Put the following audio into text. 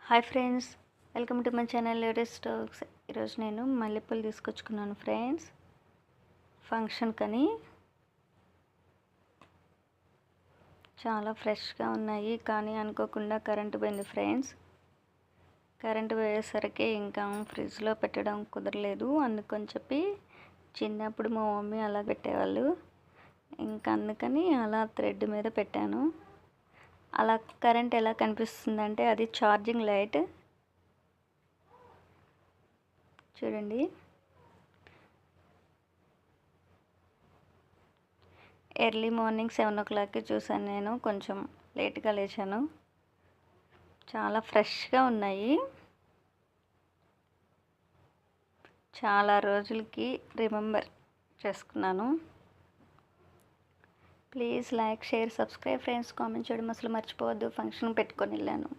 Hi friends, welcome to my channel latest talks. ఈరోజు నేను మల్లెపూలు తీసుకొచ్చుకున్నాను ఫ్రెండ్స్, ఫంక్షన్ కని. చాలా ఫ్రెష్గా ఉన్నాయి, కానీ అనుకోకుండా కరెంటు పోయింది ఫ్రెండ్స్. కరెంటు పోయేసరికి ఇంకా ఫ్రిడ్జ్లో పెట్టడం కుదరలేదు. అందుకని చెప్పి చిన్నప్పుడు మా మమ్మీ అలా పెట్టేవాళ్ళు, ఇంకా అందుకని అలా థ్రెడ్ మీద పెట్టాను. అలా కరెంట్ ఎలా కనిపిస్తుందంటే అది ఛార్జింగ్ లైట్ చూడండి. ఎర్లీ మార్నింగ్ 7 o'clockకి చూసాను, నేను కొంచెం లేట్గా లేచాను. చాలా ఫ్రెష్గా ఉన్నాయి, చాలా రోజులకి రిమెంబర్ చేసుకున్నాను. Please like, share, subscribe friends. Comment చేయడం అసలు మర్చిపోవద్దు. ఫంక్షన్ పెట్టుకొని వెళ్ళాను.